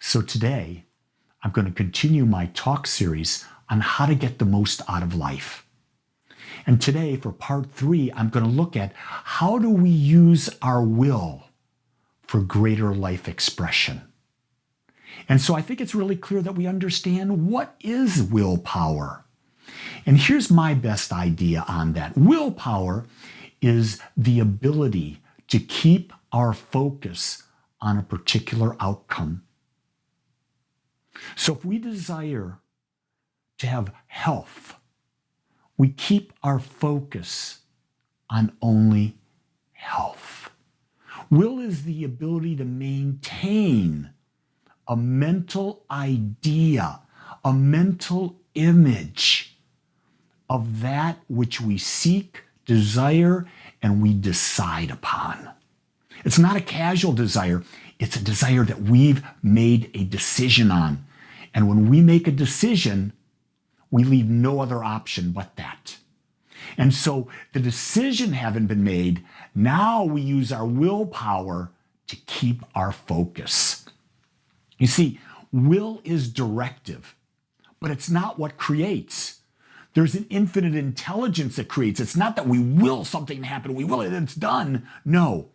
So today, I'm going to continue my talk series on how to get the most out of life. And today, for part 3, I'm going to look at how do we use our will for greater life expression. And so I think it's really clear that we understand what is willpower. And here's my best idea on that. Willpower is the ability to keep our focus on a particular outcome. So if we desire to have health, we keep our focus on only health. Will is the ability to maintain a mental idea, a mental image of that which we seek, desire, and we decide upon. It's not a casual desire. It's a desire that we've made a decision on. And when we make a decision, we leave no other option but that. And so the decision having been made, now we use our willpower to keep our focus. You see, will is directive, but it's not what creates. There's an infinite intelligence that creates. It's not that we will something happen, we will it, and it's done. No.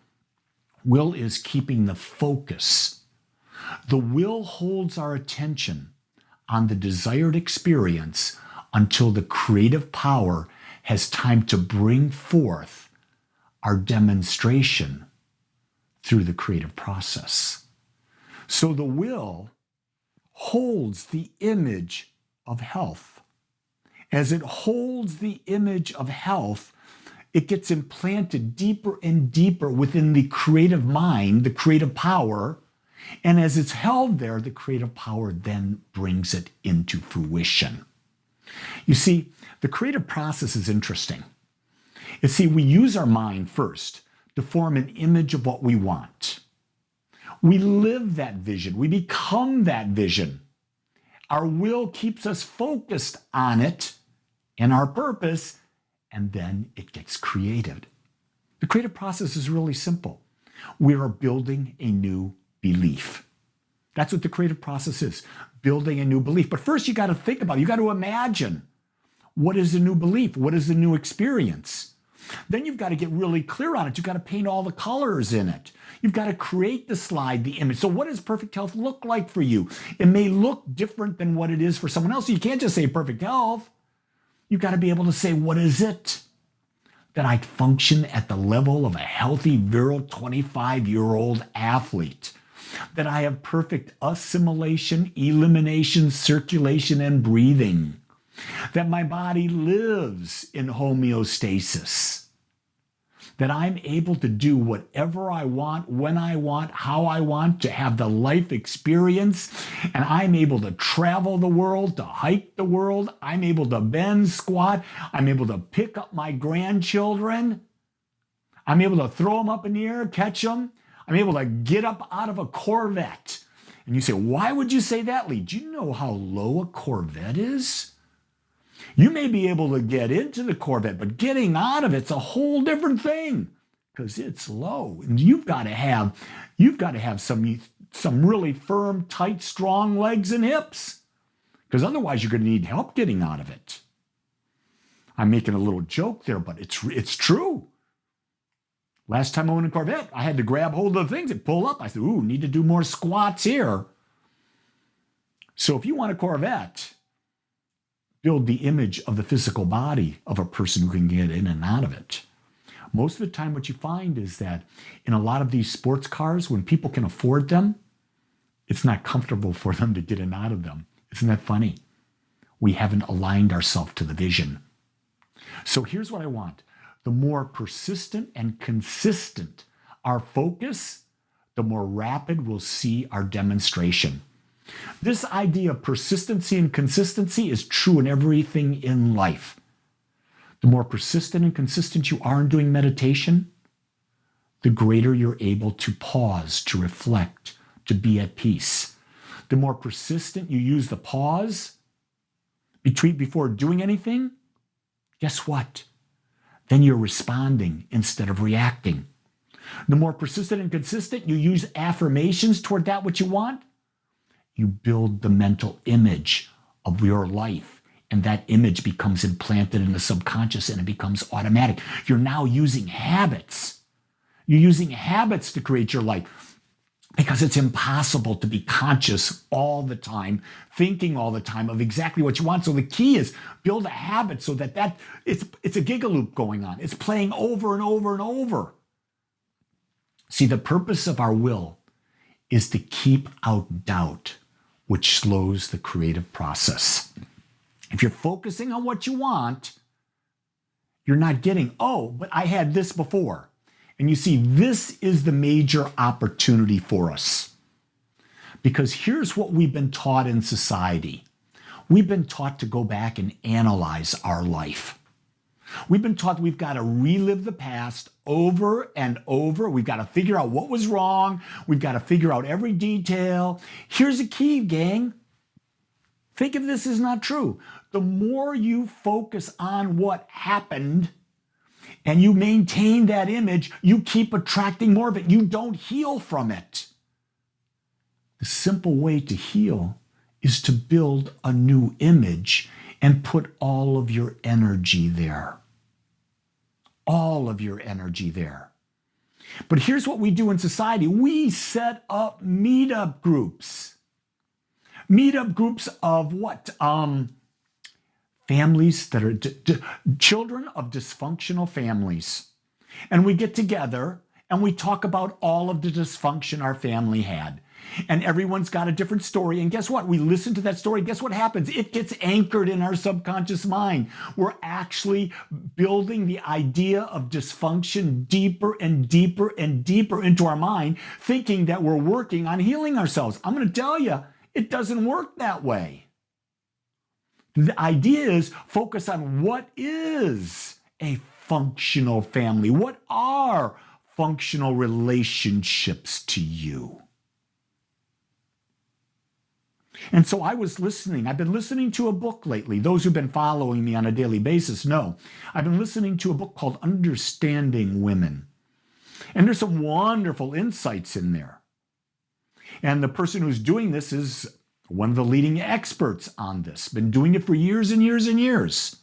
Will is keeping the focus. The will holds our attention on the desired experience until the creative power has time to bring forth our demonstration through the creative process. So the will holds the image of health. As it holds the image of health, it gets implanted deeper and deeper within the creative mind, the creative power. And as it's held there, the creative power then brings it into fruition. You see, the creative process is interesting. You see, we use our mind first to form an image of what we want. We live that vision. We become that vision. Our will keeps us focused on it and our purpose, and then it gets created. The creative process is really simple. We are building a new belief. That's what the creative process is, building a new belief. But first you got to think about it. You got to imagine, what is the new belief? What is the new experience? Then you've got to get really clear on it. You've got to paint all the colors in it. You've got to create the slide, the image. So what does perfect health look like for you? It may look different than what it is for someone else. So you can't just say perfect health. You've got to be able to say, what is it? That I function at the level of a healthy, virile, 25-year-old athlete. That I have perfect assimilation, elimination, circulation, and breathing. That my body lives in homeostasis. That I'm able to do whatever I want, when I want, how I want, to have the life experience. And I'm able to travel the world, to hike the world. I'm able to bend, squat. I'm able to pick up my grandchildren. I'm able to throw them up in the air, catch them. I'm able to get up out of a Corvette. And you say, why would you say that, Lee? Do you know how low a Corvette is? You may be able to get into the Corvette, but getting out of it's a whole different thing because it's low. And you've got to have some really firm, tight, strong legs and hips because otherwise you're going to need help getting out of it. I'm making a little joke there, but it's true. Last time I went in a Corvette, I had to grab hold of the things and pull up. I said, ooh, need to do more squats here. So if you want a Corvette, build the image of the physical body of a person who can get in and out of it. Most of the time what you find is that in a lot of these sports cars, when people can afford them, it's not comfortable for them to get in and out of them. Isn't that funny? We haven't aligned ourselves to the vision. So here's what I want. The more persistent and consistent our focus, the more rapid we'll see our demonstration. This idea of persistency and consistency is true in everything in life. The more persistent and consistent you are in doing meditation, the greater you're able to pause, to reflect, to be at peace. The more persistent you use the pause before doing anything, guess what? Then you're responding instead of reacting. The more persistent and consistent you use affirmations toward that which you want, you build the mental image of your life. And that image becomes implanted in the subconscious and it becomes automatic. You're now using habits. You're using habits to create your life because it's impossible to be conscious all the time, thinking all the time of exactly what you want. So the key is build a habit so that it's a gigaloop going on. It's playing over and over and over. See, the purpose of our will is to keep out doubt, which slows the creative process. If you're focusing on what you want, you're not getting, oh, but I had this before. And you see, this is the major opportunity for us. Because here's what we've been taught in society. We've been taught to go back and analyze our life. We've been taught we've got to relive the past over and over. We've got to figure out what was wrong. We've got to figure out every detail. Here's a key, gang. Think if this is not true. The more you focus on what happened and you maintain that image, you keep attracting more of it. You don't heal from it. The simple way to heal is to build a new image and put all of your energy there. All of your energy there. But here's what we do in society. We set up meetup groups. Meetup groups of what? Families that are children of dysfunctional families. And we get together and we talk about all of the dysfunction our family had. And everyone's got a different story. And guess what? We listen to that story. Guess what happens? It gets anchored in our subconscious mind. We're actually building the idea of dysfunction deeper and deeper and deeper into our mind, thinking that we're working on healing ourselves. I'm going to tell you, it doesn't work that way. The idea is focus on what is a functional family. What are functional relationships to you? And so I was listening. I've been listening to a book lately. Those who've been following me on a daily basis know. I've been listening to a book called Understanding Women. And there's some wonderful insights in there. And the person who's doing this is one of the leading experts on this. Been doing it for years and years and years.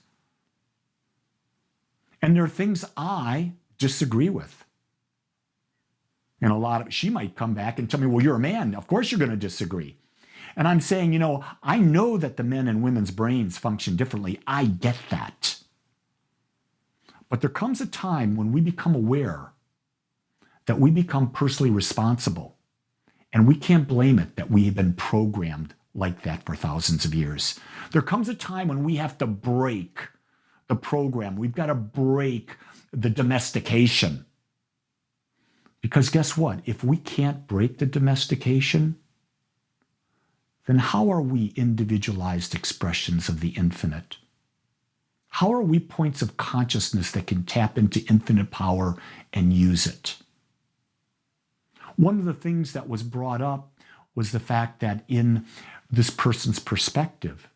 And there are things I disagree with. And she might come back and tell me, well, you're a man. Of course you're going to disagree. And I'm saying, I know that the men and women's brains function differently. I get that. But there comes a time when we become aware that we become personally responsible. And we can't blame it that we have been programmed like that for thousands of years. There comes a time when we have to break the program. We've got to break the domestication. Because guess what? If we can't break the domestication, then how are we individualized expressions of the infinite? How are we points of consciousness that can tap into infinite power and use it? One of the things that was brought up was the fact that in this person's perspective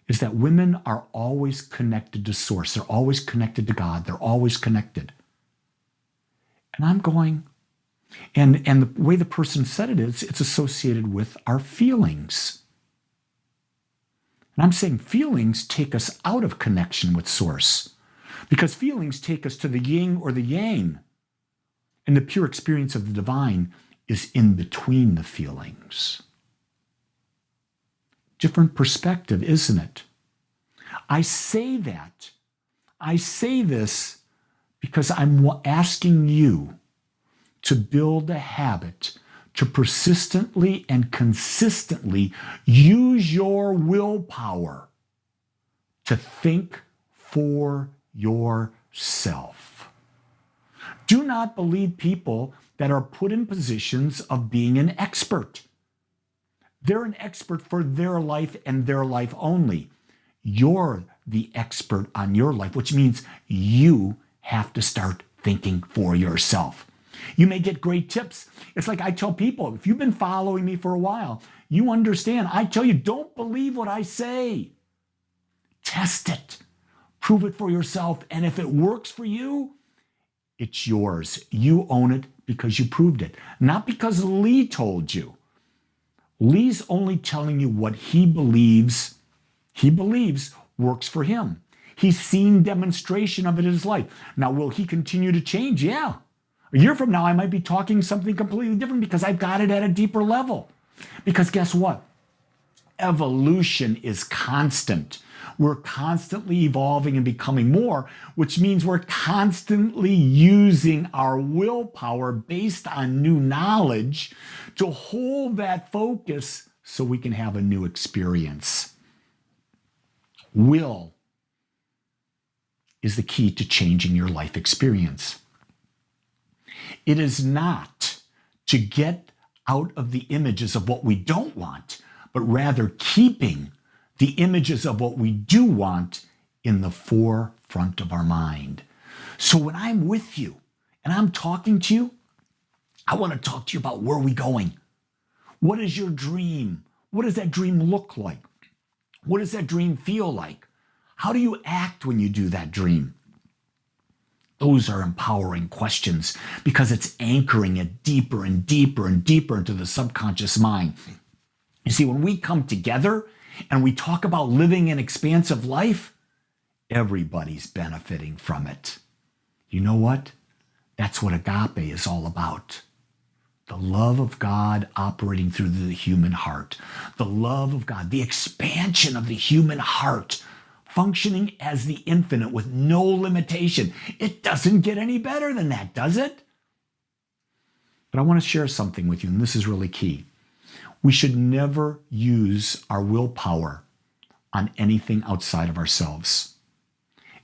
is that women are always connected to source. They're always connected to God. They're always connected. And I'm going, and the way the person said it is, it's associated with our feelings. And I'm saying feelings take us out of connection with source because feelings take us to the yin or the yang. And the pure experience of the divine is in between the feelings. Different perspective, isn't it? I say this because I'm asking you to build a habit to persistently and consistently use your willpower to think for yourself. Do not believe people that are put in positions of being an expert. They're an expert for their life and their life only. You're the expert on your life, which means you have to start thinking for yourself. You may get great tips. It's like I tell people, if you've been following me for a while, you understand. I tell you, don't believe what I say. Test it. Prove it for yourself. And if it works for you, it's yours. You own it because you proved it. Not because Lee told you, Lee's only telling you what he believes works for him. He's seen demonstration of it in his life. Now, will he continue to change? Yeah. A year from now, I might be talking something completely different because I've got it at a deeper level. Because guess what? Evolution is constant. We're constantly evolving and becoming more, which means we're constantly using our willpower based on new knowledge to hold that focus so we can have a new experience. Will is the key to changing your life experience. It is not to get out of the images of what we don't want, but rather keeping the images of what we do want in the forefront of our mind. So when I'm with you and I'm talking to you, I want to talk to you about where are we going? What is your dream? What does that dream look like? What does that dream feel like? How do you act when you do that dream? Those are empowering questions because it's anchoring it deeper and deeper and deeper into the subconscious mind. You see, when we come together and we talk about living an expansive life, everybody's benefiting from it. You know what? That's what Agape is all about. The love of God operating through the human heart. The love of God, the expansion of the human heart, functioning as the infinite with no limitation. It doesn't get any better than that, does it? But I want to share something with you, and this is really key. We should never use our willpower on anything outside of ourselves.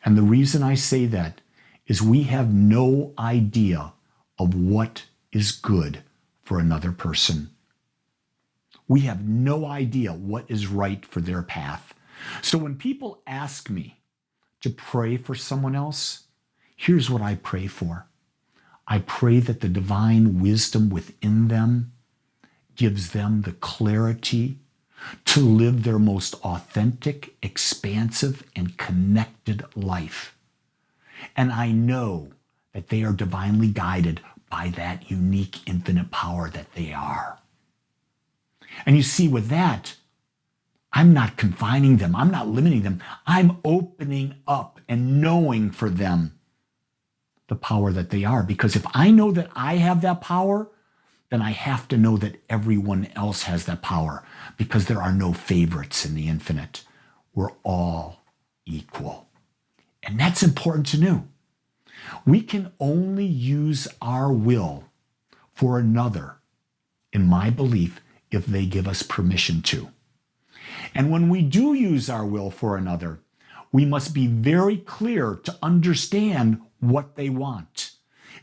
And the reason I say that is we have no idea of what is good for another person. We have no idea what is right for their path. So when people ask me to pray for someone else, here's what I pray for. I pray that the divine wisdom within them gives them the clarity to live their most authentic, expansive, and connected life. And I know that they are divinely guided by that unique, infinite power that they are. And you see, with that, I'm not confining them. I'm not limiting them. I'm opening up and knowing for them the power that they are. Because if I know that I have that power, then I have to know that everyone else has that power, because there are no favorites in the infinite. We're all equal. And that's important to know. We can only use our will for another, in my belief, if they give us permission to. And when we do use our will for another, we must be very clear to understand what they want.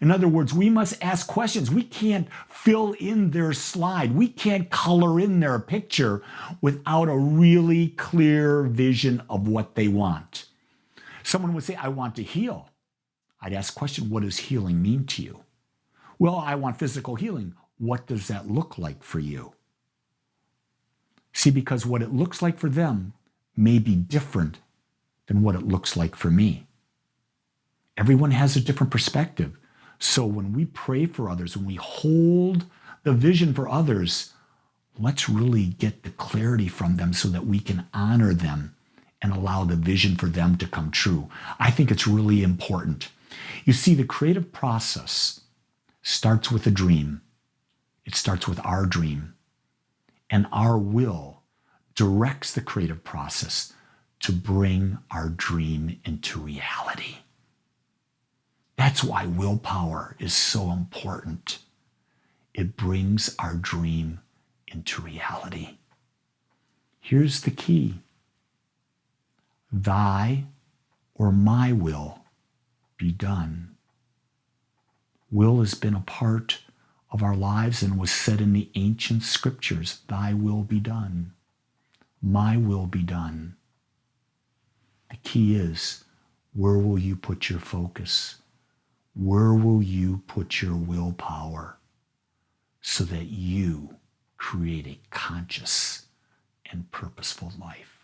In other words, we must ask questions. We can't fill in their slide. We can't color in their picture without a really clear vision of what they want. Someone would say, I want to heal. I'd ask the question, what does healing mean to you? Well, I want physical healing. What does that look like for you? See, because what it looks like for them may be different than what it looks like for me. Everyone has a different perspective. So when we pray for others, when we hold the vision for others, let's really get the clarity from them so that we can honor them and allow the vision for them to come true. I think it's really important. You see, the creative process starts with a dream. It starts with our dream. And our will directs the creative process to bring our dream into reality. That's why willpower is so important. It brings our dream into reality. Here's the key. Thy or my will be done. Will has been a part of our lives and was said in the ancient scriptures, thy will be done. My will be done. The key is, where will you put your focus? Where will you put your willpower so that you create a conscious and purposeful life?